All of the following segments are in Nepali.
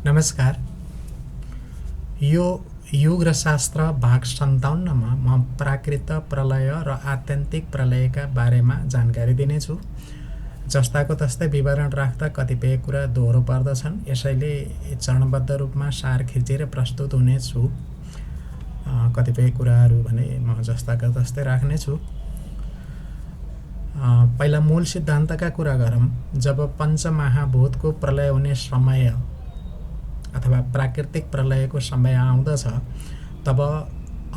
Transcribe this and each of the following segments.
नमस्कार। यो युग र शास्त्र भाग 57 मा म प्राकृत प्रलय र आत्यन्तिक प्रलयका बारेमा जानकारी दिनेछु। जस्ताको तस्तै विवरण राख्दा कतिपय कुरा दोहोरो पर्दछन्, यसैले चरणबद्ध रूपमा सार खिचेर प्रस्तुत हुनेछु। कतिपय कुराहरू भने म जस्ताको तस्तै राख्नेछु। पहिला मूल सिद्धान्तका कुरा गरौँ। जब पञ्चमहाभूतको प्रलय हुने समय अथवा प्राकृतिक प्रलयको समय आउँदछ, तब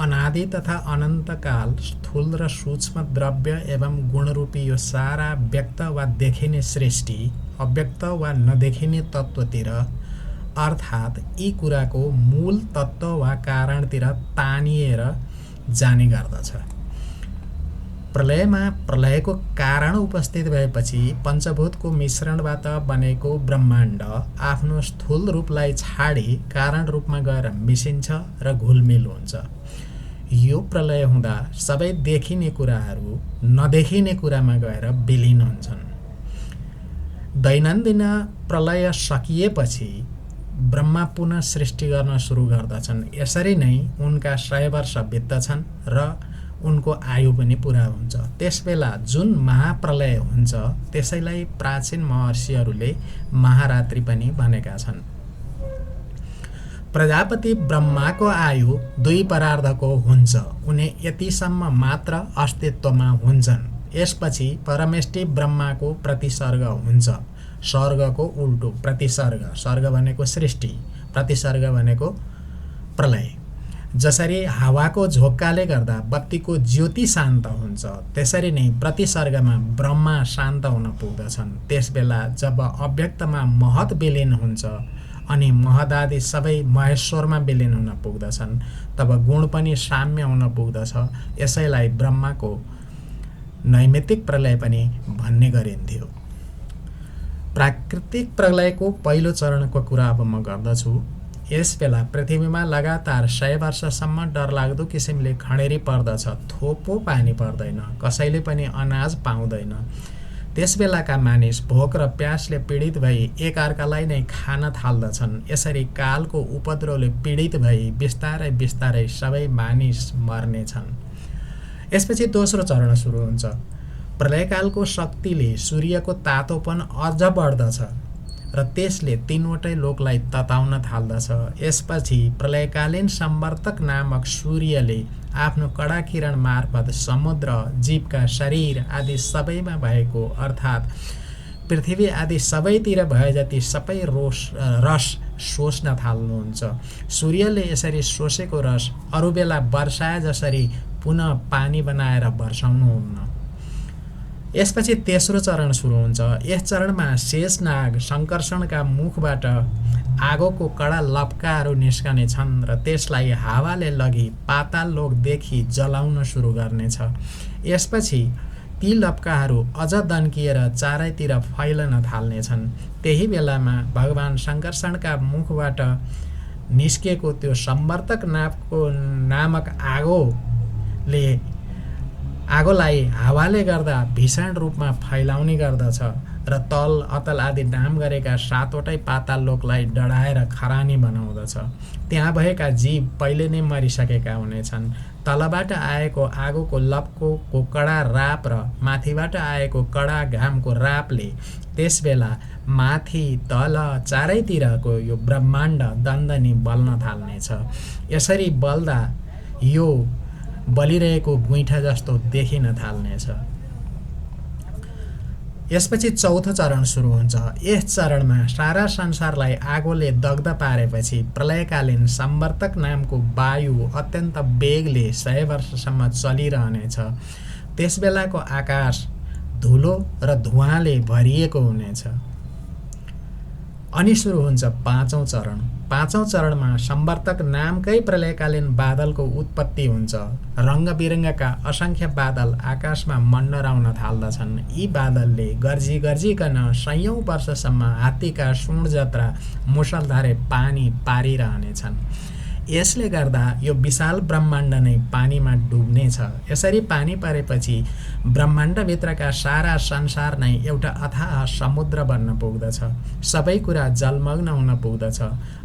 अनादि तथा अनन्तकाल स्थूल र सूक्ष्म द्रव्य एवं गुणरूपी यो सारा व्यक्त वा देखिने सृष्टि अव्यक्त वा नदेखिने तत्त्वतिर अर्थात् यी कुराको मूल तत्त्व वा कारणतिर तानिएर जाने गर्दछ। प्रलयमा प्रलयको कारण उपस्थित भएपछि पञ्चभूतको मिश्रणबाट बनेको ब्रह्माण्ड आफ्नो स्थूल रूपलाई छाडी कारण रूपमा गएर मिसिन्छ र घुलमिल हुन्छ। यो प्रलय हुँदा सबै देखिने कुराहरू नदेखिने कुरामा गएर विलीन हुन्छन्। दैनन्दिन प्रलय सकिएपछि ब्रह्मा पुनः सृष्टि गर्न सुरु गर्दछन्। यसरी नै उनका 100 वर्ष बित्दछन् र उनको आयु पनि पूरा हुन्छ। त्यसबेला जुन महाप्रलय हुन्छ त्यसैलाई प्राचीन महर्षिहरूले महारात्रि पनि भनेका छन्। प्रजापति ब्रह्माको आयु 2 परार्धको हुन्छ। उनी यतिसम्म मात्र अस्तित्वमा हुन्छन्। यसपछि परमेष्टि ब्रह्माको प्रतिसर्ग हुन्छ। स्वर्गको उल्टो प्रतिसर्ग, स्वर्ग भनेको सृष्टि, प्रतिसर्ग भनेको प्रलय। जसरी हावाको झोक्काले गर्दा बत्तीको ज्योति शान्त हुन्छ, त्यसरी नै प्रतिसर्गमा ब्रह्मा शान्त हुन पुग्दछन्। त्यसबेला जब अव्यक्तमा महत विलीन हुन्छ अनि महदादि सबै महेश्वरमा विलीन हुन पुग्दछन्, तब गुण पनि साम्य हुन पुग्दछ। यसैलाई ब्रह्माको नैमित्तिक प्रलय पनि भन्ने गरिन्थ्यो। प्राकृतिक प्रलयको पहिलो चरणको कुरा अब म गर्दछु। यसबेला पृथ्वीमा लगातार 100 वर्षसम्म डरलाग्दो किसिमले खडेरी पर्दछ। थोपो पानी पर्दैन, कसैले पनि अनाज पाउँदैन। त्यसबेलाका मानिस भोक र प्यासले पीडित भई एकअर्कालाई नै खान थाल्दछन्। यसरी कालको उपद्रवले पीडित भई बिस्तारै बिस्तारै सबै मानिस मर्नेछन्। यसपछि दोस्रो चरण सुरु हुन्छ। प्रलयकालको शक्तिले सूर्यको तातोपन अझ बढ्दछ र त्यसले 3वटै लोकलाई तताउन थाल्दछ। यसपछि प्रलयकालीन सम्वर्तक नामक सूर्यले आफ्नो कडा किरण मार्फत समुद्र, जीवका शरीर आदि सबैमा भएको अर्थात् पृथ्वी आदि सबैतिर भए जति सबै रस सोच्न थाल्नुहुन्छ। सूर्यले यसरी सोचेको रस अरू बेला वर्षाए जसरी पुनः पानी बनाएर वर्षाउनुहुन्न। यसपछि तेस्रो चरण सुरु हुन्छ। यस चरणमा शेषनाग शङ्कर्षणका मुखबाट आगोको कडा लपकाहरू निस्कने छन् र त्यसलाई हावाले लगी पाताल लोकदेखि जलाउन सुरु गर्नेछ। यसपछि ती लपकाहरू अझ दन्किएर चारैतिर फैलन थाल्नेछन्। त्यही बेलामा भगवान शङ्कर्षणका मुखबाट निस्किएको त्यो सम्वर्तक नामक आगोलाई हावाले गर्दा भीषण रूपमा फैलाउने गर्दछ र तल अतल आदि नाम गरेका 7वटै पाताल लोकलाई डढाएर खरानी बनाउँदछ। त्यहाँ भएका जीव पहिले नै मरिसकेका हुनेछन्। तलबाट आएको आगोको लपको कडा राप र माथिबाट आएको कडा घामको रापले त्यसबेला माथि तल चारैतिरको यो ब्रह्माण्ड दन्दनी बल्न थाल्नेछ। यसरी बल्दा यो बलिरहेको गुइठा जस्तो देखिन थाल्नेछ। यसपछि चौथो चरण सुरु हुन्छ। यस चरणमा सारा संसारलाई आगोले दग्ध पारेपछि प्रलयकालीन सम्वर्तक नामको वायु अत्यन्त वेगले 100 वर्षसम्म चलिरहनेछ। त्यसबेलाको आकाश धुलो र धुवाँले भरिएको हुनेछ। अनि सुरु हुन्छ 5औं चरण। 5औं चरणमा सम्वर्तक नामकै प्रलयकालीन बादलको उत्पत्ति हुन्छ। रङ्गबिरङ्गका असंख्य बादल आकाशमा मन्डराउन थाल्दछन्। यी बादलले गर्जी गर्जिकन 100औं वर्षसम्म हात्तीका सुँड जत्रा मुसलधारे पानी पारिरहनेछन्। यसले गर्दा यो विशाल ब्रह्माण्ड नै पानीमा डुब्नेछ। यसरी पानी परेपछि ब्रह्माण्डभित्रका सारा संसार नै एउटा अथाह समुद्र बन्न पुग्दछ। सबै कुरा जलमग्न हुन पुग्दछ।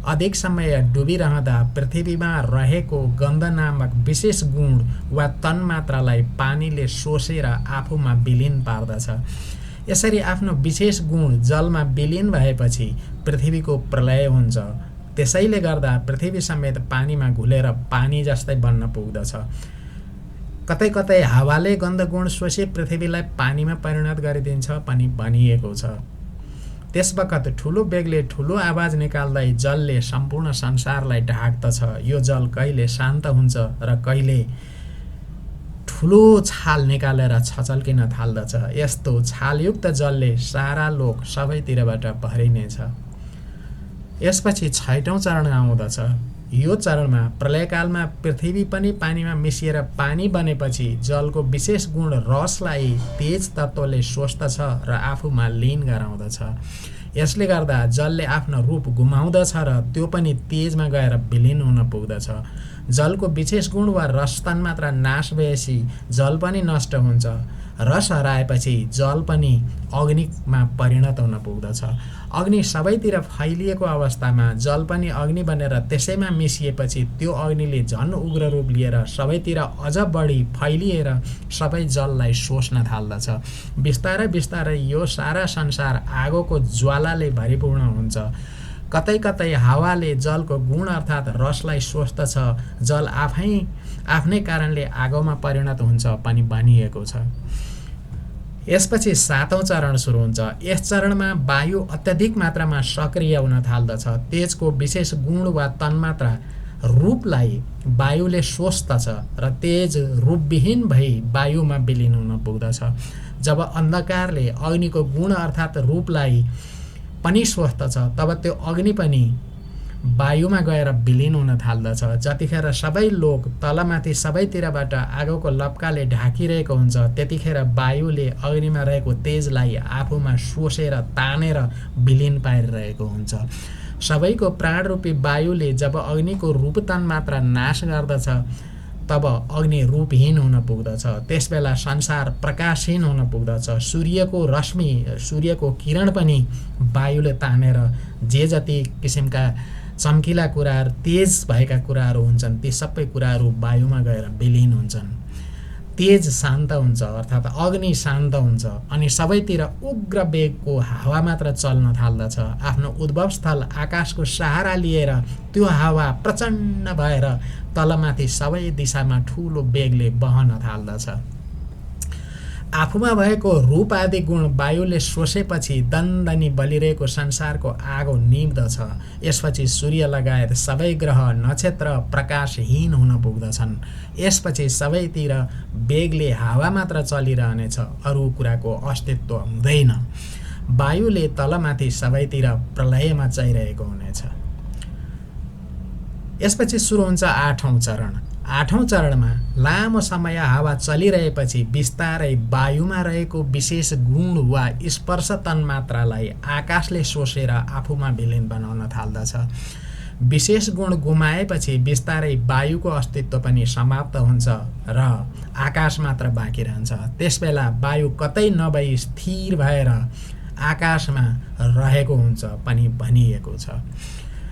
अधिक समय डुबिरहँदा पृथ्वीमा रहेको गन्ध नामक विशेष गुण वा तन्मात्रालाई पानीले सोसेर आफूमा विलिन पार्दछ। यसरी आफ्नो विशेष गुण जलमा विलिन भएपछि पृथ्वीको प्रलय हुन्छ। त्यसैले गर्दा पृथ्वी समेत पानीमा घुलेर पानी जस्तै बन्न पुग्दछ। कतै कतै हावाले गन्धगुण सोसी पृथ्वीलाई पानीमा परिणत गरिदिन्छ पनि भनिएको छ। त्यसबखत ठुलो बेगले ठुलो आवाज निकाल्दै जलले सम्पूर्ण संसारलाई ढाक्दछ। यो जल कहिले शान्त हुन्छ र कहिले ठुलो छाल निकालेर छचल्किन थाल्दछ। यस्तो छालयुक्त जलले सारा लोक सबैतिरबाट भरिनेछ। यसपछि 6औं चरण आउँदछ। यो चरणमा प्रलयकालमा पृथ्वी पनि पानीमा मिसिएर पानी बनेपछि जलको विशेष गुण रसलाई तेज तत्त्वले सोच्दछ र आफूमा लीन गराउँदछ। यसले गर्दा जलले आफ्नो रूप गुमाउँदछ र त्यो पनि तेजमा गएर विलिन हुन पुग्दछ। जलको विशेष गुण वा रस तन्मात्रा नाश भएपछि जल पनि नष्ट हुन्छ। रस हराएपछि जल पनि अग्निमा परिणत हुन पुग्दछ। अग्नि सबैतिर फैलिएको अवस्थामा जल पनि अग्नि बनेर त्यसैमा मिसिएपछि त्यो अग्निले झन् उग्र रूप लिएर सबैतिर अझ बढी फैलिएर सबै जललाई सोच्न थाल्दछ। बिस्तारै बिस्तारै यो सारा संसार आगोको ज्वालाले भरिपूर्ण हुन्छ। कतै कतै हावाले जलको गुण अर्थात् रसलाई सोच्दछ। जल आफ्नै कारणले आगोमा परिणत हुन्छ पनि भनिएको छ। यसपछि 7औं चरण सुरु हुन्छ। यस चरणमा वायु अत्यधिक मात्रामा सक्रिय हुन थाल्दछ। तेजको विशेष गुण वा तन्मात्रा रूपलाई वायुले सोच्दछ र तेज रूपविहीन भई वायुमा विलिन हुन पुग्दछ। जब अन्धकारले अग्निको गुण अर्थात् रूपलाई पनि सोच्दछ तब त्यो अग्नि पनि वायुमा गएर विलिन हुन थाल्दछ। जतिखेर सबै लोक तलमाथि सबैतिरबाट आगोको लप्काले ढाकिरहेको हुन्छ त्यतिखेर वायुले अग्निमा रहेको तेजलाई आफूमा सोसेर तानेर विलिन पारिरहेको हुन्छ। सबैको प्राणरूपी वायुले जब अग्निको रूपतन मात्रा नाश गर्दछ तब अग्नि रूपहीन हुन पुग्दछ। त्यसबेला संसार प्रकाशहीन हुन पुग्दछ। सूर्यको रश्मि सूर्यको किरण पनि वायुले तानेर जे जति किसिमका चम्किला कुराहरू तेज भएका कुराहरू हुन्छन् ती सबै कुराहरू वायुमा गएर विलिन हुन्छन्। तेज शान्त हुन्छ अर्थात् अग्नि शान्त हुन्छ अनि सबैतिर उग्र वेगको हावा मात्र चल्न थाल्दछ। आफ्नो उद्भव स्थल आकाशको सहारा लिएर त्यो हावा प्रचण्ड भएर तलमाथि सबै दिशामा ठुलो वेगले बहन थाल्दछ। आफूमा भएको रूप आदि गुण वायुले सोचेपछि दन्दनी बलिरहेको संसारको आगो निम्दछ। यसपछि सूर्य लगायत सबै ग्रह नक्षत्र प्रकाशहीन हुन पुग्दछन्। यसपछि सबैतिर वेगले हावा मात्र चलिरहनेछ, अरू कुराको अस्तित्व हुँदैन। वायुले तलमाथि सबैतिर प्रलय मचाइरहेको हुनेछ। यसपछि सुरु हुन्छ 8औं चरण। 8औं चरणमा लामो समय हावा चलिरहेपछि बिस्तारै वायुमा रहेको विशेष गुण वा स्पर्श तन्मात्रालाई आकाशले सोसेर आफूमा विलिन बनाउन थाल्दछ। विशेष गुण गुमाएपछि बिस्तारै वायुको अस्तित्व पनि समाप्त हुन्छ र आकाश मात्र बाँकी रहन्छ। त्यसबेला वायु कतै नभई स्थिर भएर आकाशमा रहेको हुन्छ पनि भनिएको छ।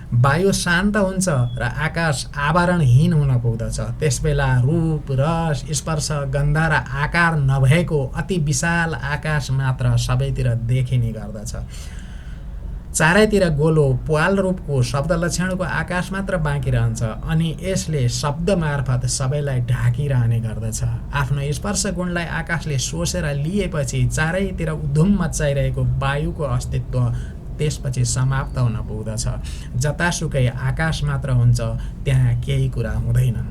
वायु शान्त हुन्छ र आकाश आवरणहीन हुन पुग्दछ। त्यसबेला रूप रस स्पर्श गन्ध र आकार नभएको अति विशाल आकाश मात्र सबैतिर देखिने गर्दछ। चारैतिर गोलो प्वाल रूपको शब्द लक्षणको आकाश मात्र बाँकी रहन्छ अनि यसले शब्द मार्फत सबैलाई ढाकिरहने गर्दछ। आफ्नो स्पर्श गुणलाई आकाशले सोसेर लिएपछि चारैतिर उधुम मचाइरहेको वायुको अस्तित्व त्यसपछि समाप्त हुन पुग्दछ। जतासुकै आकाश मात्र हुन्छ, त्यहाँ केही कुरा हुँदैनन्।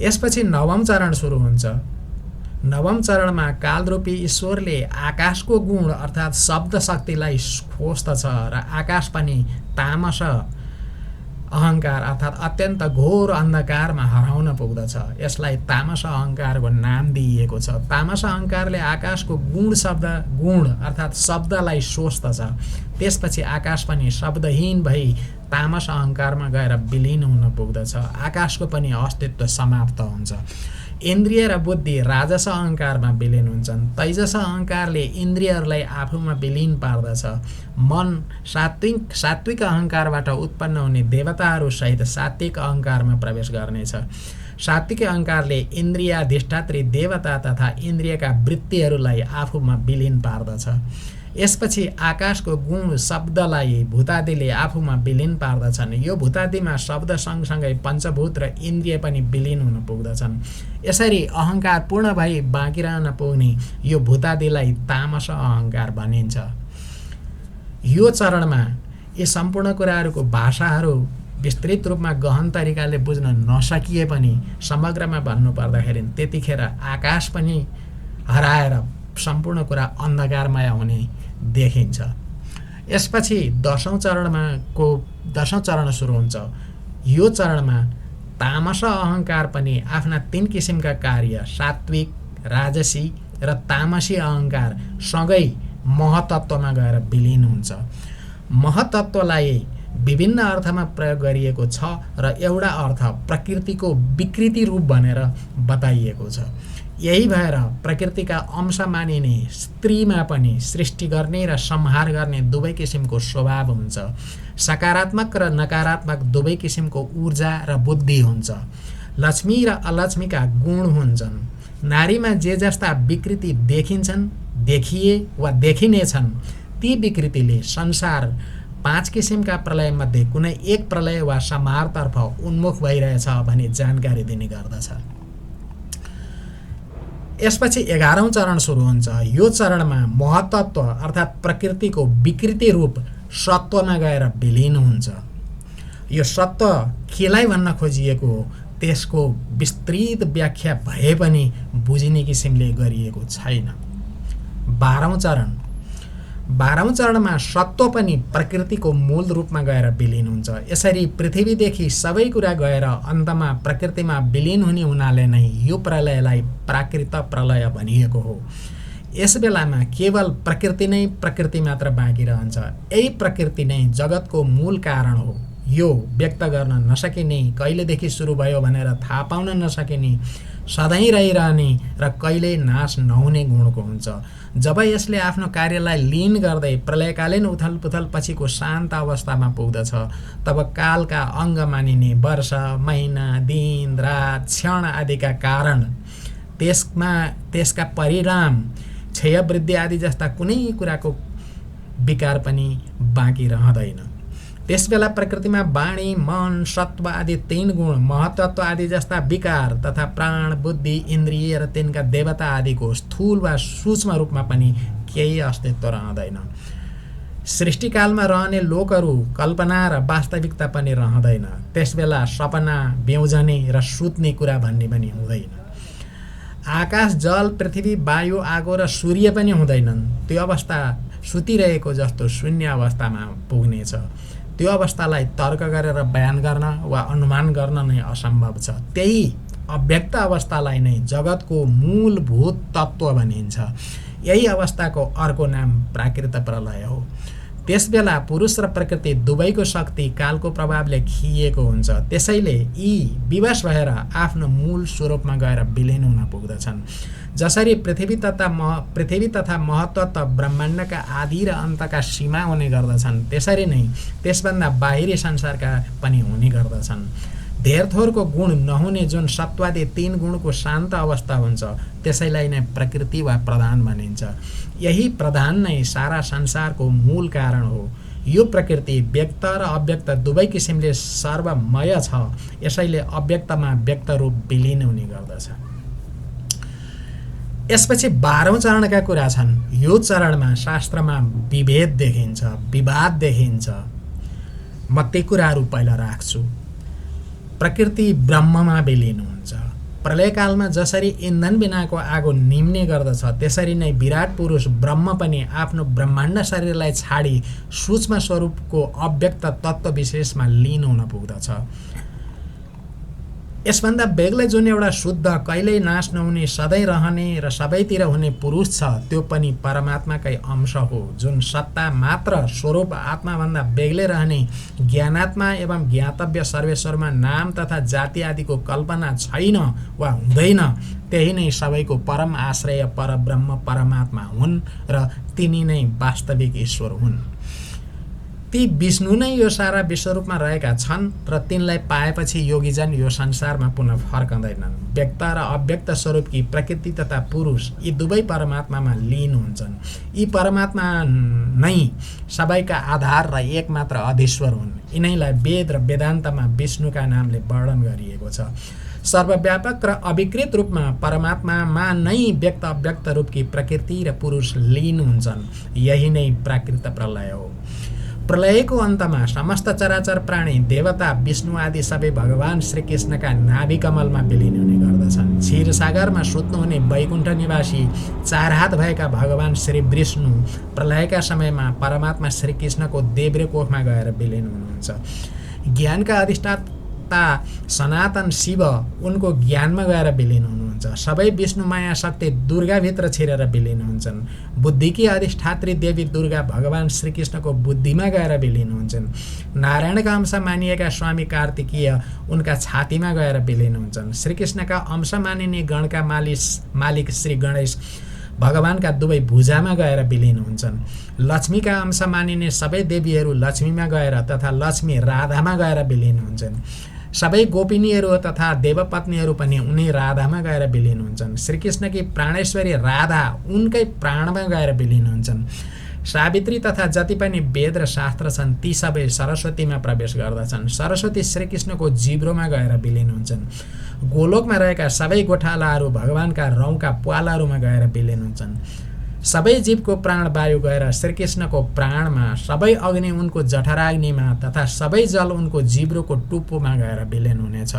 यसपछि 9औं चरण सुरु हुन्छ। 9औं चरणमा कालरूपी ईश्वरले आकाशको गुण अर्थात् शब्द शक्तिलाई खोज्दछ र आकाश पनि तामस अहङ्कार अर्थात् अत्यन्त घोर अन्धकारमा हराउन पुग्दछ। यसलाई तामस अहङ्कारको नाम दिइएको छ। तामस अहङ्कारले आकाशको गुण अर्थात् शब्दलाई सोच्दछ। त्यसपछि आकाश पनि शब्दहीन भई तामस अहङ्कारमा गएर विलीन हुन पुग्दछ। आकाशको पनि अस्तित्व समाप्त हुन्छ। इन्द्रिय र बुद्धि राजस अहङ्कारमा विलीन हुन्छन्। तैजस अहङ्कारले इन्द्रियहरूलाई आफूमा विलीन पार्दछ। मन सात्विक अहङ्कारबाट उत्पन्न हुने देवताहरू सहित सात्विक अहङ्कारमा प्रवेश गर्नेछ। सात्विक अहङ्कारले इन्द्रियाधिष्ठात्री देवता तथा इन्द्रियका वृत्तिहरूलाई आफूमा विलीन पार्दछ। यसपछि आकाशको गुण शब्दलाई भूतादिले आफूमा विलीन पार्दछन्। यो भूतादिमा शब्द सँगसँगै पञ्चभूत र इन्द्रिय पनि विलीन हुन पुग्दछन्। यसरी अहङ्कार पूर्ण भई बाँकी रहन पुग्ने यो भूतादिलाई तामस अहङ्कार भनिन्छ। यो चरणमा यी सम्पूर्ण कुराहरूको भाषाहरू विस्तृत रूपमा गहन तरिकाले बुझ्न नसकिए पनि समग्रमा भन्नुपर्दाखेरि त्यतिखेर आकाश पनि हराएर सम्पूर्ण कुरा अन्धकारमय हुने देखिन्छ। यसपछि 10औं चरण सुरु हुन्छ। यो चरणमा तामस अहङ्कार पनि आफ्ना 3 किसिमका कार्य सात्विक, राजसी र तामसी अहङ्कार सँगै महतत्वमा गएर विलीन हुन्छ। महतत्वलाई विभिन्न अर्थमा प्रयोग गरिएको छ र एउटा अर्थ प्रकृतिको विकृति रूप भनेर बताइएको छ। यही भएर प्रकृतिका अंश मानिने स्त्रीमा पनि सृष्टि गर्ने र संहार गर्ने दुवै किसिमको स्वभाव हुन्छ। सकारात्मक र नकारात्मक दुवै किसिमको ऊर्जा र बुद्धि हुन्छ। लक्ष्मी र अलक्ष्मीका गुण हुन्छन्। नारीमा जे जस्ता विकृति देखिन्छन्, देखिए वा देखिनेछन्, ती विकृतिले संसार 5 किसिमका प्रलयमध्ये कुनै एक प्रलय वा संहारतर्फ उन्मुख भइरहेछ भनी जानकारी दिने गर्दछ। यसपछि 11औं चरण सुरु हुन्छ। यो चरणमा महतत्व अर्थात् प्रकृतिको विकृति रूप सत्वमा गएर विलीन हुन्छ। यो सत्व केलाई भन्न खोजिएको हो त्यसको विस्तृत व्याख्या भए पनि बुझिने किसिमले गरिएको छैन। 12औं चरणमा सत्व पनि प्रकृतिको मूल रूपमा गएर विलीन हुन्छ। यसरी पृथ्वीदेखि सबै कुरा गएर अन्तमा प्रकृतिमा विलीन हुने हुनाले नै यो प्रलयलाई प्राकृत प्रलय भनिएको हो। यस बेलामा केवल प्रकृति नै प्रकृति मात्र बाँकी रहन्छ। यही प्रकृति नै जगतको मूल कारण हो। यो व्यक्त गर्न नसकिने, कहिलेदेखि सुरु भयो भनेर थाहा पाउन नसकिने, सधैँ रहिरहने र कहिल्यै नाश नहुने गुणको हुन्छ। जब यसले आफ्नो कार्यलाई लीन गर्दै प्रलयकालीन उथलपुथल पछिको शान्त अवस्थामा पुग्दछ तब कालका अङ्ग मानिने वर्ष, महिना, दिन, रात, क्षण आदिका कारण, त्यसका परिणाम, क्षय वृद्धि आदि जस्ता कुनै कुराको विकार पनि बाँकी रहँदैन। त्यसबेला प्रकृतिमा वाणी, मन, सत्व आदि 3 गुण, महतत्व आदि जस्ता विकार तथा प्राण, बुद्धि, इन्द्रिय र तिनका देवता आदिको स्थूल वा सूक्ष्म रूपमा पनि केही अस्तित्व रहँदैन। सृष्टिकालमा रहने लोकहरू कल्पना र वास्तविकता पनि रहँदैन। त्यसबेला सपना, ब्याउजने र सुत्ने कुरा भन्ने पनि हुँदैन। आकाश, जल, पृथ्वी, वायु, आगो र सूर्य पनि हुँदैनन्। त्यो अवस्था सुतिरहेको जस्तो शून्य अवस्थामा पुग्नेछ। त्यो अवस्थालाई तर्क गरेर बयान गर्न वा अनुमान गर्न नै असम्भव छ। त्यही अव्यक्त अवस्थालाई नै जगतको मूलभूत तत्त्व भनिन्छ। यही अवस्थाको अर्को नाम प्राकृत प्रलय हो। त्यसबेला पुरुष र प्रकृति दुवैको शक्ति कालको प्रभावले खिएको हुन्छ। त्यसैले यी विवश भएर आफ्नो मूल स्वरूपमा गएर विलीन हुन पुग्दछन्। जसरी पृथ्वी तथा महतत्व ब्रह्माण्डका आदि र अन्तका सीमा हुने गर्दछन्, त्यसरी नै त्यसभन्दा बाहिरी संसारका पनि हुने गर्दछन्। धेर थोरको गुण नहुने जुन सत्वादि 3 गुणको शान्त अवस्था हुन्छ त्यसैलाई नै प्रकृति वा प्रधान भनिन्छ। यही प्रधान नै सारा संसारको मूल कारण हो। यो प्रकृति व्यक्त र अव्यक्त दुवै किसिमले सर्वमय छ। यसैले अव्यक्तमा व्यक्त रूप विलीन हुने गर्दछ। यसपछि 12औं चरणका कुरा छन्। यो चरणमा शास्त्रमा विभेद देखिन्छ, विवाद देखिन्छ। म ती कुराहरू पहिला राख्छु। प्रकृति ब्रह्ममा विलीन हुन्छ। प्रलयकालमा जसरी इन्धन बिनाको आगो निम्ने गर्दछ त्यसरी नै विराट पुरुष ब्रह्म पनि आफ्नो ब्रह्माण्ड शरीरलाई छाडी सूक्ष्म स्वरूपको अव्यक्त तत्त्व विशेषमा लीन हुन पुग्दछ। यसभन्दा बेग्लै जुन एउटा शुद्ध कहिल्यै नाश नहुने सधैँ रहने र सबैतिर हुने पुरुष छ त्यो पनि परमात्माकै अंश हो, जुन सत्ता मात्र स्वरूप आत्माभन्दा बेग्लै रहने ज्ञानात्मा एवं ज्ञातव्य सर्वेश्वरमा नाम तथा जाति आदिको कल्पना छैन वा हुँदैन। त्यही नै सबैको परम आश्रय परब्रह्म परमात्मा हुन् र तिनी नै वास्तविक ईश्वर हुन्। ती विष्णु नै यो सारा विश्वरूपमा रहेका छन् र तिनलाई पाएपछि योगीजन यो संसारमा पुनः फर्कँदैनन्। व्यक्त र अव्यक्त स्वरूपकी प्रकृति तथा पुरुष यी दुवै परमात्मामा लीन हुन्छन्। यी परमात्मा नै सबैका आधार र एकमात्र अधीश्वर हुन्। यिनैलाई वेद र वेदान्तमा विष्णुका नामले वर्णन गरिएको छ। सर्वव्यापक र अविकृत रूपमा परमात्मामा नै व्यक्त अव्यक्त रूपकी प्रकृति र पुरुष लीन हुन्छन्। यही नै प्राकृत प्रलय हो। प्रलयको अन्तमा समस्त चराचर प्राणी देवता विष्णु आदि सबै भगवान श्रीकृष्णका नाभि कमलमा विलीन हुने गर्दछन्। क्षीरसागरमा सुत्नुहुने वैकुण्ठ निवासी 4 हात भएका भगवान श्री विष्णु प्रलयका समयमा परमात्मा श्रीकृष्णको देब्रे कोखमा गएर विलीन हुनुहुन्छ। ज्ञानका अधिष्ठाता सनातन शिव उनको ज्ञानमा गएर विलीन हुनुहुन्छ। सबै विष्णुमाया शक्ति दुर्गाभित्र छिरेर विलीन हुन्छन्। बुद्धिकी अधिष्ठात्री देवी दुर्गा भगवान श्रीकृष्णको बुद्धिमा गएर विलीन हुन्छन्। नारायणका अंश मानिएका स्वामी कार्तिकीय उनका छातीमा गएर विलीन हुन्छन्। श्रीकृष्णका अंश मानिने गणका मालिक श्री गणेश भगवानका दुवै भुजामा गएर विलीन हुन्छन्। लक्ष्मीका अंश मानिने सबै देवीहरू लक्ष्मीमा गएर तथा लक्ष्मी राधामा गएर विलीन हुन्छन्। सबै गोपिनीहरू तथा देवपत्नीहरू पनि उनी राधामा गएर विलीन हुन्छन्। श्रीकृष्णकी प्राणेश्वरी राधा उनकै प्राणमा गएर विलीन हुन्छन्। सावित्री तथा जति पनि वेद र शास्त्र छन् ती सबै सरस्वतीमा प्रवेश गर्दछन्। सरस्वती श्रीकृष्णको जिब्रोमा गएर विलीन हुन्छन्। गोलोकमा रहेका सबै गोठालाहरू भगवानका रौँका प्वालहरूमा गएर विलीन हुन्छन्। सबै जीवको प्राण वायु गएर श्रीकृष्णको प्राणमा, सबै अग्नि उनको जठराग्निमा तथा सबै जल उनको जिब्रोको टुप्पोमा गएर विलीन हुनेछ।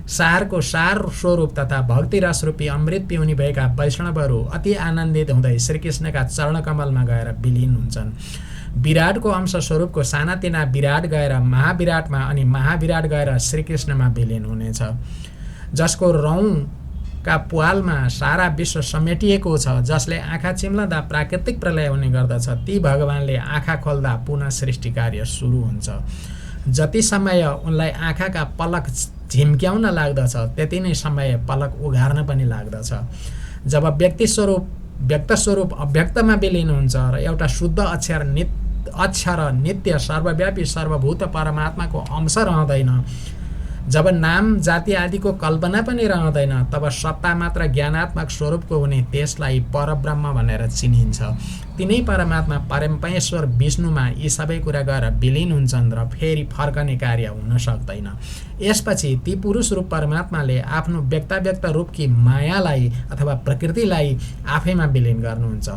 सारको सार स्वरूप तथा भक्ति रसरूपी अमृत पिउनी भएका वैष्णवहरू अति आनन्दित हुँदै श्रीकृष्णका चरणकमलमा गएर विलीन हुन्छन्। विराटको अंश स्वरूपको सानातिना विराट गएर महाविराटमा अनि महाविराट गएर श्रीकृष्णमा विलीन हुनेछ। जसको रौँका प्वालमा सारा विश्व समेटिएको छ, जसले आँखा चिम्लँदा प्राकृतिक प्रलय हुने गर्दछ, ती भगवानले आँखा खोल्दा पुनः सृष्टि कार्य सुरु हुन्छ। जति समय उनलाई आँखाका पलक झिम्क्याउन लाग्दछ त्यति नै समय पलक उघार्न पनि लाग्दछ। जब व्यक्त स्वरूप अव्यक्तमा विलीन हुन्छ र एउटा शुद्ध अक्षर नित्य सर्वव्यापी सर्वभूत परमात्माको अंश रहँदैन, जब नाम जाति आदिको कल्पना पनि रहँदैन, तब सत्ता मात्र ज्ञानात्मक स्वरूपको हुने त्यसलाई परब्रह्म भनेर चिनिन्छ। तिनै परमात्मा परमेश्वर विष्णुमा यी सबै कुरा गएर विलीन हुन्छन् र फेरि फर्कने कार्य हुन सक्दैन। यसपछि ती पुरुष रूप परमात्माले आफ्नो व्यक्ताव्यक्त रूपकी मायालाई अथवा प्रकृतिलाई आफैमा विलीन गर्नुहुन्छ।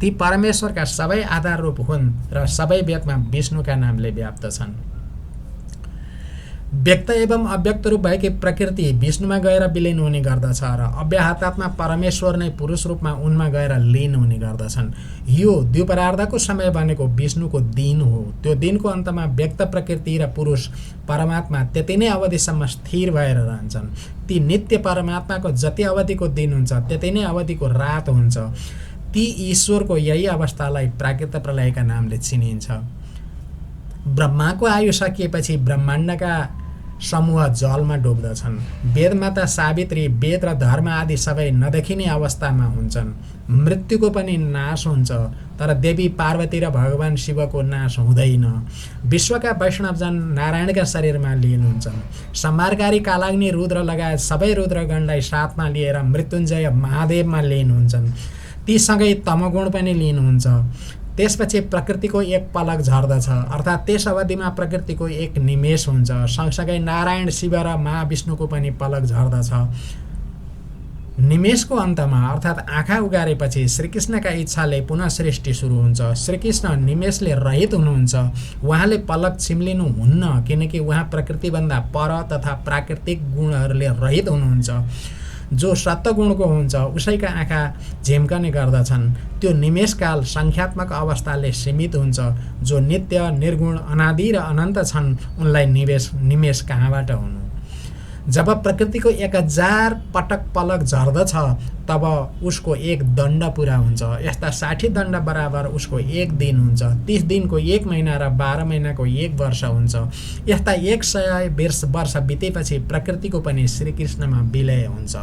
ती परमेश्वरका सबै आधार रूप हुन् र सबै वेदमा विष्णुका नामले व्याप्त छन्। व्यक्त एवं अव्यक्त रूप भएकी प्रकृति विष्णुमा गएर विलीन हुने गर्दछ र अव्याहतात्मा परमेश्वर नै पुरुष रूपमा उनमा गएर लीन हुने गर्दछन्। यो द्विपरार्धको समय भनेको विष्णुको दिन हो। त्यो दिनको अन्तमा व्यक्त प्रकृति र पुरुष परमात्मा त्यति नै अवधिसम्म स्थिर भएर रहन्छन्। ती नित्य परमात्माको जति अवधिको दिन हुन्छ त्यति नै अवधिको रात हुन्छ। ती ईश्वरको यही अवस्थालाई प्राकृत प्रलयका नामले चिनिन्छ। ब्रह्माको आयु सकिएपछि ब्रह्माण्डका समूह जलमा डुब्दछन्। वेदमाता सावित्री वेद र धर्म आदि सबै नदेखिने अवस्थामा हुन्छन्। मृत्युको पनि नाश हुन्छ, तर देवी पार्वती र भगवान शिवको नाश हुँदैन। विश्वका वैष्णवजन नारायणका शरीरमा लीन हुन्छन्। संहारकारी कालाग्नि रुद्र लगायत सबै रुद्रगणलाई साथमा लिएर मृत्युञ्जय महादेवमा लीन हुन्छन्। ती सँगै तमगुण पनि लीन हुन्छ। त्यसपछि प्रकृतिको एक पलक झर्दछ, अर्थात् त्यस अवधिमा प्रकृतिको एक निमेष हुन्छ। सँगसँगै नारायण शिव र महाविष्णुको पनि पलक झर्दछ। निमेषको अन्तमा अर्थात् आँखा उगारेपछि श्रीकृष्णका इच्छाले पुनः सृष्टि सुरु हुन्छ। श्रीकृष्ण निमेषले रहित हुनुहुन्छ। उहाँले पलक छिम्लिनु हुन्न, किनकि उहाँ प्रकृतिभन्दा पर तथा प्राकृतिक गुणहरूले रहित हुनुहुन्छ। जो सत्वगुणको हुन्छ उसैका आँखा झिम्कने गर्दछन्। त्यो निमेषकाल सङ्ख्यात्मक अवस्थाले सीमित हुन्छ। जो नित्य निर्गुण अनादि र अनन्त छन् उनलाई निमेष कहाँबाट हुनु। जब प्रकृतिको 1000 पटक पलक झर्दछ तब उसको एक दण्ड पुरा हुन्छ। यस्ता 60 दण्ड बराबर उसको एक दिन हुन्छ। 30 दिनको 1 महिना र 12 महिनाको 1 वर्ष हुन्छ। यस्ता 100 वर्ष बितेपछि प्रकृतिको पनि श्रीकृष्णमा विलय हुन्छ।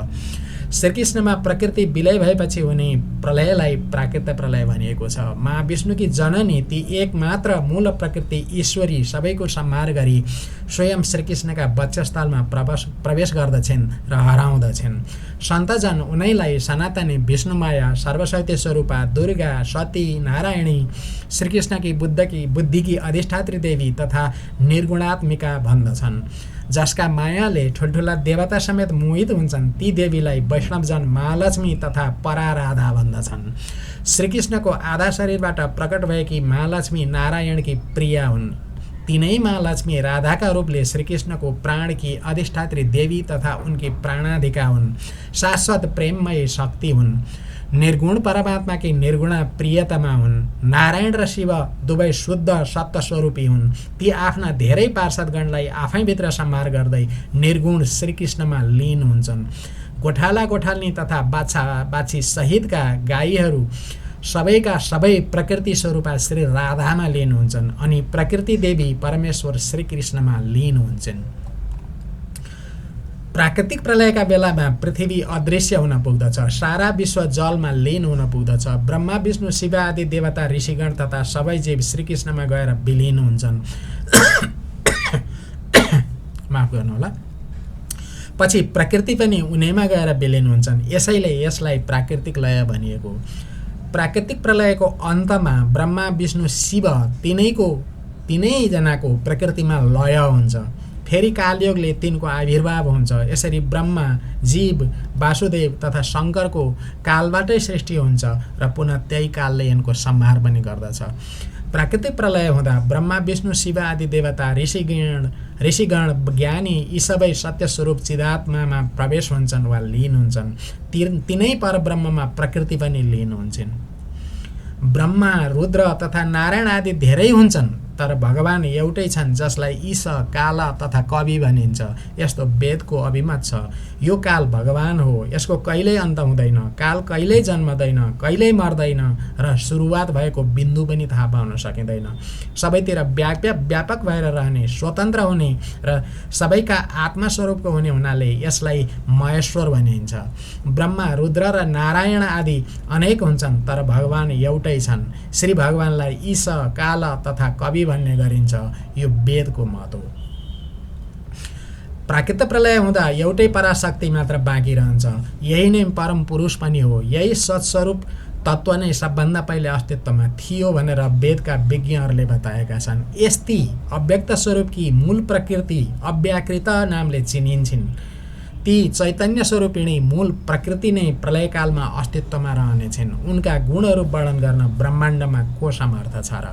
श्रीकृष्णमा प्रकृति विलय भएपछि हुने प्रलयलाई प्राकृत प्रलय भनिएको छ। महाविष्णुकी जननी ती एक मात्र मूल प्रकृति ईश्वरी सबैको संहार गरी स्वयं श्रीकृष्णका वक्षस्थलमा प्रवेश गर्दछन् र हराउँदछन्। सन्तजन उनैलाई सनातनी विष्णुमाया सर्वशक्ति स्वरूपा दुर्गा सती नारायणी श्रीकृष्णकी बुद्धिकी अधिष्ठात्री देवी तथा निर्गुणात्मिका भन्दछन्। जसका मायाले ठुल्ठुला देवता समेत मोहित हुन्छन् ती देवीलाई वैष्णवजन महालक्ष्मी तथा पराराधा भन्दछन्। श्रीकृष्णको आधा शरीरबाट प्रकट भएकी महालक्ष्मी नारायणकी प्रिया हुन्। तिनै महालक्ष्मी राधाका रूपले श्रीकृष्णको प्राणकी अधिष्ठात्री देवी तथा उनकी प्राणाधिका हुन्। शाश्वत प्रेममय शक्ति हुन्। निर्गुण परमात्माकी निर्गुणा प्रियतमा हुन्। नारायण र शिव दुवै शुद्ध सत्य स्वरूपी हुन्। ती आफ्ना धेरै पार्षदगणलाई आफैभित्र संहार गर्दै निर्गुण श्रीकृष्णमा लीन हुन्छन्। गोठाला गोठाल्नी तथा बाछा बाछी सहितका गाईहरू सबैका सबै प्रकृति स्वरूपा श्री राधामा लीन हुन्छन् अनि प्रकृति देवी परमेश्वर श्रीकृष्णमा लीन हुन्छन्। प्राकृतिक प्रलयका बेलामा पृथ्वी अदृश्य हुन पुग्दछ। सारा विश्व जलमा लीन हुन पुग्दछ। ब्रह्मा विष्णु शिव आदि देवता ऋषिगण तथा सबै जीव श्रीकृष्णमा गएर विलीन हुन्छन्। माफ गर्नुहोला। पछि प्रकृति पनि उनीमा गएर विलीन हुन्छन्। यसैले यसलाई प्राकृतिक लय भनिएको। प्राकृतिक प्रलयको अन्तमा ब्रह्मा विष्णु शिव तिनैजनाको प्रकृतिमा लय हुन्छ। फेरि कालयोगले तिनको आविर्भाव हुन्छ। यसरी ब्रह्मा जीव वासुदेव तथा शङ्करको कालबाटै सृष्टि हुन्छ र पुनः त्यही कालले यिनको संहार पनि गर्दछ। प्राकृतिक प्रलय हुँदा ब्रह्मा विष्णु शिव आदि देवता ऋषिगण ज्ञानी यी सबै सत्य स्वरूप चिदात्मामा प्रवेश हुन्छन् वा लीन हुन्छन्। तिनै परब्रह्ममा प्रकृति पनि लीन हुन्छन्। ब्रह्मा रुद्र तथा नारायण आदि धेरै हुन्छन् तर भगवान एउटै छन् जसलाई ईश काल तथा कवि भनिन्छ। यस्तो वेदको अभिमत छ। यो काल भगवान हो। यसको कहिल्यै अन्त हुँदैन। काल कहिल्यै जन्मदैन, कहिल्यै मर्दैन र सुरुवात भएको बिन्दु पनि थाहा पाउन सकिँदैन। सबैतिर व्यापक भएर रहने, स्वतन्त्र हुने र सबैका आत्मस्वरूपको हुने हुनाले यसलाई महेश्वर भनिन्छ। ब्रह्मा रुद्र र नारायण आदि अनेक हुन्छन् तर भगवान एउटै छन्। श्री भगवानलाई ईश काल तथा कवि भन्ने गरिन्छ। यो वेदको मत हो। प्राकृत प्रलय हुँदा एउटै पराशक्ति मात्र बाँकी रहन्छ। यही नै परम पुरुष पनि हो। यही सत्स्वरूप तत्त्व नै सबभन्दा पहिले अस्तित्वमा थियो भनेर वेदका विज्ञहरूले बताएका छन्। यस्ती अव्यक्त स्वरूपकी मूल प्रकृति अव्याकृत नामले चिनिन्छन्। ती चैतन्य स्वरूपिणी मूल प्रकृति नै प्रलयकालमा अस्तित्वमा रहनेछन्। उनका गुणहरू वर्णन गर्न ब्रह्माण्डमा को समर्थ छ र?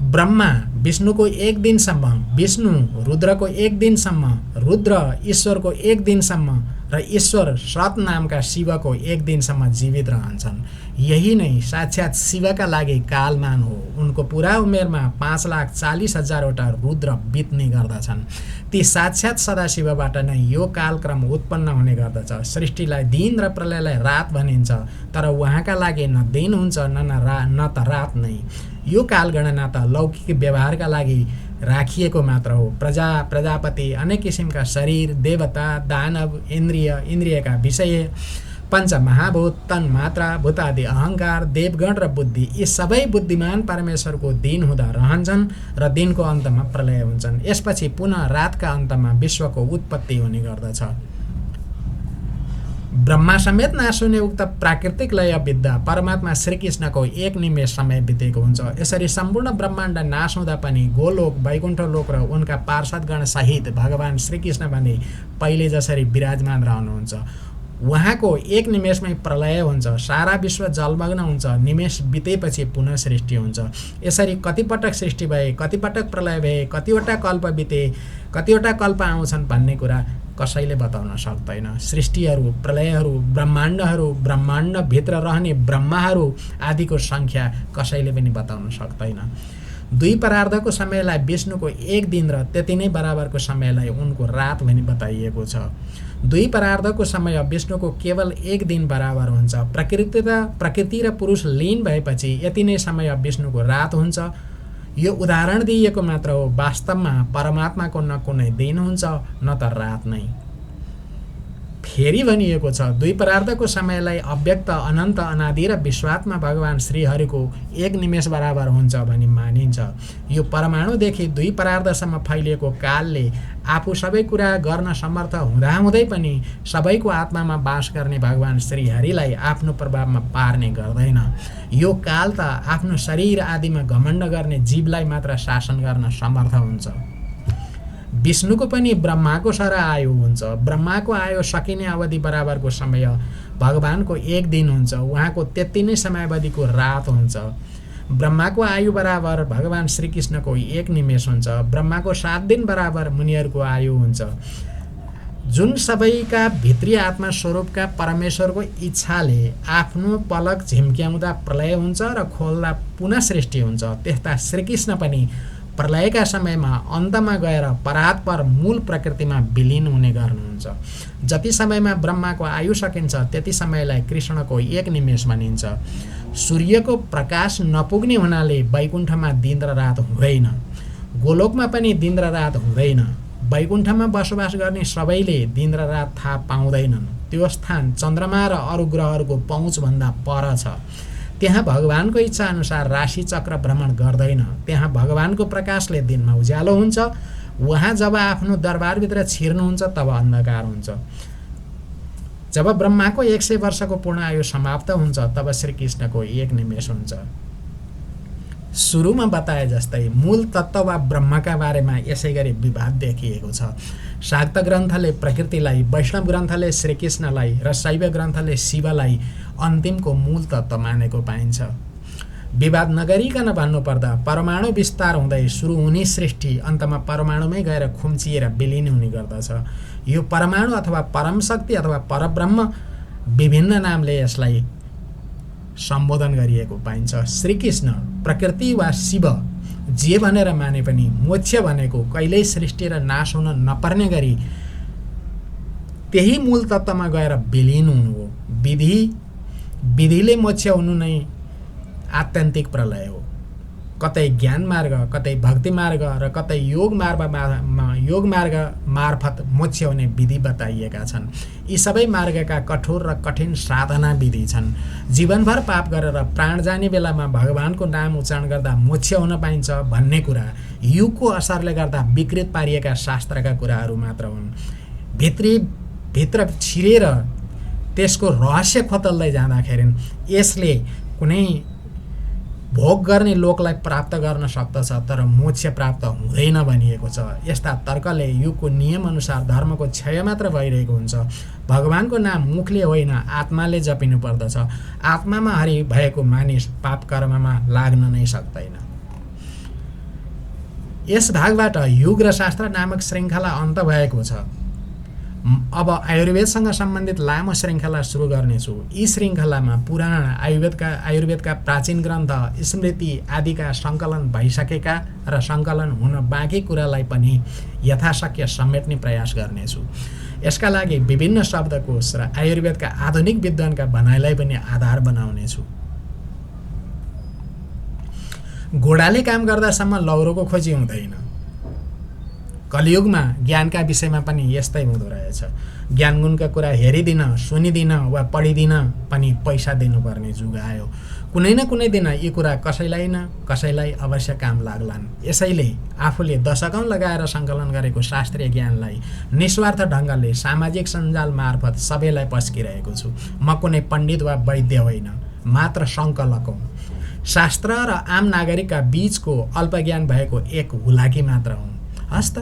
ब्रह्मा विष्णुको एक दिनसम्म, विष्णु रुद्रको एक दिनसम्म, रुद्र ईश्वरको एक दिनसम्म र ईश्वर सत नामका शिवको एक दिनसम्म जीवित रहन्छन्। यही नै साक्षात् शिवका लागि कालमान हो। उनको पुरा उमेरमा 5,40,000वटा रुद्र बित्ने गर्दछन्। ती साक्षात् सदाशिवबाट नै यो कालक्रम उत्पन्न हुने गर्दछ। सृष्टिलाई दिन र प्रलयलाई रात भनिन्छ तर उहाँका लागि न दिन हुन्छ न त रात नै। यो कालगणना त लौकिक व्यवहारका लागि राखिएको मात्र हो। प्रजापति, अनेक किसिमका शरीर, देवता, दानव, इन्द्रियका विषय, पञ्चमहाभूत, तन्मात्रा, भूतादि, अहङ्कार, देवगण र बुद्धि यी सबै बुद्धिमान परमेश्वरको दिन हुँदा रहन्छन् र दिनको अन्तमा प्रलय हुन्छन्। यसपछि पुनः रातका अन्तमा विश्वको उत्पत्ति हुने गर्दछ। ब्रह्मा समेत नाश हुने उक्त प्राकृतिक लय बित्दा परमात्मा श्रीकृष्णको एक निमेष समय बितेको हुन्छ। यसरी सम्पूर्ण ब्रह्माण्ड नाश हुँदा पनि गोलोक, वैकुण्ठ लोक र उनका पार्षदगण सहित भगवान श्रीकृष्ण भने पहिले जसरी विराजमान रहनुहुन्छ। उहाँको एक निमेषमै प्रलय हुन्छ। सारा विश्व जलमग्न हुन्छ। निमेष बितेपछि पुनः सृष्टि हुन्छ। यसरी कतिपटक सृष्टि भए, कतिपटक प्रलय भए, कतिवटा कल्प बिते, कतिवटा कल्प आउँछन् भन्ने कुरा कसैले बताउन सक्दैन। सृष्टिहरू, प्रलयहरू, ब्रह्माण्डहरू, ब्रह्माण्डभित्र रहने ब्रह्माहरू आदिको सङ्ख्या कसैले पनि बताउन सक्दैन। 2 परार्धको समयलाई विष्णुको 1 दिन र त्यति नै बराबरको समयलाई उनको रात भनी बताइएको छ। 2 परार्धको समय विष्णुको केवल 1 दिन बराबर हुन्छ। प्रकृति र पुरुष लीन भएपछि यति नै समय विष्णुको रात हुन्छ। यो उदाहरण दिइएको मात्र हो। वास्तवमा परमात्माको न कुनै दिन हुन्छ न त रात नै। फेरि भनिएको छ 2 परार्धको समयलाई अव्यक्त, अनन्त, अनादि र विश्वात्मा भगवान श्रीहरिको 1 निमेष बराबर हुन्छ भनी मानिन्छ। यो परमाणुदेखि 2 परार्धसम्म फैलिएको कालले आफू सबै कुरा गर्न समर्थ हुँदाहुँदै पनि सबैको आत्मामा वास गर्ने भगवान श्रीहरिलाई आफ्नो प्रभावमा पार्ने गर्दैन। यो काल त आफ्नो शरीर आदिमा घमण्ड गर्ने जीवलाई मात्र शासन गर्न समर्थ हुन्छ। विष्णुको पनि ब्रह्माको सर आयु हुन्छ। ब्रह्माको आयु सकिने अवधि बराबरको समय भगवानको 1 दिन हुन्छ। उहाँको त्यति नै समयावधिको रात हुन्छ। ब्रह्माको आयु बराबर भगवान श्रीकृष्णको 1 निमेष हुन्छ। ब्रह्माको 7 दिन बराबर मुनिहरूको आयु हुन्छ। जुन सबैका भित्री आत्मा स्वरूपका परमेश्वरको इच्छाले आफ्नो पलक झिम्क्याउँदा प्रलय हुन्छ र खोल्दा पुनः सृष्टि हुन्छ, त्यस्ता श्रीकृष्ण पनि प्रलयका समयमा अन्तमा गएर परात्पर मूल प्रकृतिमा विलीन हुने गर्नुहुन्छ। जति समयमा ब्रह्माको आयु सकिन्छ त्यति समयलाई कृष्णको 1 निमेष भनिन्छ। सूर्यको प्रकाश नपुग्ने हुनाले वैकुण्ठमा दिन र रात हुँदैन। गोलोकमा पनि दिन र रात हुँदैन। वैकुण्ठमा बसोबास गर्ने सबैले दिन र रात थाहा पाउँदैनन्। त्यो स्थान चन्द्रमा र अरू ग्रहहरूको पहुँचभन्दा पर छ। त्यहाँ भगवानको इच्छा अनुसार राशि चक्र भ्रमण गर्दैन। त्यहाँ भगवानको प्रकाशले दिनमा उज्यालो हुन्छ। वहाँ जब आफ्नो दरबारभित्र छिर्नुहुन्छ तब अन्धकार हुन्छ। जब ब्रह्माको 100 वर्षको पूर्ण आयु समाप्त हुन्छ तब श्रीकृष्णको 1 निमेष हुन्छ। सुरुमा बताए जस्तै मूल तत्त्व वा ब्रह्मका बारेमा यसै गरी विवाद देखिएको छ। शाक्त ग्रन्थले प्रकृतिलाई, वैष्णव ग्रन्थले श्रीकृष्णलाई र शैव ग्रन्थले शिवलाई अन्तिमको मूल तत्त्व मानेको पाइन्छ। विवाद नगरिकन भन्नुपर्दा परमाणु विस्तार हुँदै सुरु हुने सृष्टि अन्तमा परमाणुमै गएर खुम्चिएर विलीन हुने गर्दछ। यो परमाणु अथवा परम शक्ति अथवा परब्रह्म विभिन्न नामले यसलाई सम्बोधन गरिएको पाइन्छ। श्रीकृष्ण, प्रकृति वा शिव जे भनेर माने पनि मोक्ष भनेको कहिल्यै सृष्टि र नाश हुन नपर्ने गरी त्यही मूल तत्त्वमा गएर विलीन हुनु हो। विधिले मोक्ष हुनु नै आत्यन्तिक प्रलय हो। कतै ज्ञान मार्ग, कतै भक्ति मार्ग र कतै योग मार्ग मार्फत मोक्ष हुने विधि बताइएका छन्। यी सबै मार्गका कठोर र कठिन साधना विधि छन्। जीवनभर पाप गरेर प्राण जाने बेलामा भगवानको नाम उच्चारण गर्दा मोक्ष हुन पाइन्छ भन्ने कुरा युगको असरले गर्दा विकृत पारिएका शास्त्रका कुराहरू मात्र हुन्। भित्र छिरेर त्यसको रहस्य खोतल्दै जाँदाखेरि यसले कुनै भोग गर्ने लोकलाई प्राप्त गर्न सक्दछ तर मोक्ष प्राप्त हुँदैन भनिएको छ। यस्ता तर्कले युगको नियम अनुसार धर्मको क्षय मात्र भइरहेको हुन्छ। भगवानको नाम मुखले होइन आत्माले जपिनु पर्दछ। आत्मामा हरि भएको मानिस पाप कर्ममा लाग्न नै सक्दैन। यस भागबाट युग र शास्त्र नामक श्रृङ्खला अन्त भएको छ। अब आयुर्वेदसँग सम्बन्धित लामो श्रृङ्खला सुरु गर्नेछु। यी श्रृङ्खलामा पुराण, आयुर्वेदका प्राचीन ग्रन्थ, स्मृति आदिका सङ्कलन भइसकेका र सङ्कलन हुन बाँकी कुरालाई पनि यथाशक्य समेट्ने प्रयास गर्नेछु। यसका लागि विभिन्न शब्दकोश र आयुर्वेदका आधुनिक विद्वानका भनाइलाई पनि आधार बनाउनेछु। घोडाले काम गर्दासम्म लौरोको खोजी हुँदैन। कलियुगमा ज्ञानका विषयमा पनि यस्तै हुँदो रहेछ। ज्ञानगुणका कुरा हेरिदिन, सुनिदिन वा पढिदिन पनि पैसा दिनुपर्ने जुग आयो। कुनै न कुनै दिन यी कुरा कसैलाई अवश्य काम लाग्लान्। यसैले आफूले दशकौँ लगाएर सङ्कलन गरेको शास्त्रीय ज्ञानलाई निस्वार्थ ढङ्गले सामाजिक सञ्जाल मार्फत सबैलाई पस्किरहेको छु। म कुनै पण्डित वा वैद्य होइन, मात्र सङ्कलक हुँ। शास्त्र र आम नागरिकका बीचको अल्पज्ञान भएको एक हुलाकी मात्र हुँ। हस्त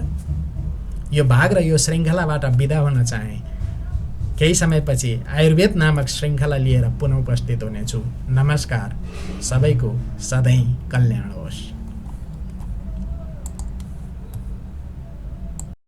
यो भाग र यो श्रृङ्खलाबाट बिदा हुन चाहे। केही समयपछि आयुर्वेद नामक श्रृङ्खला लिएर पुनः उपस्थित हुनेछु। नमस्कार। सबैको सधैँ कल्याण होस्।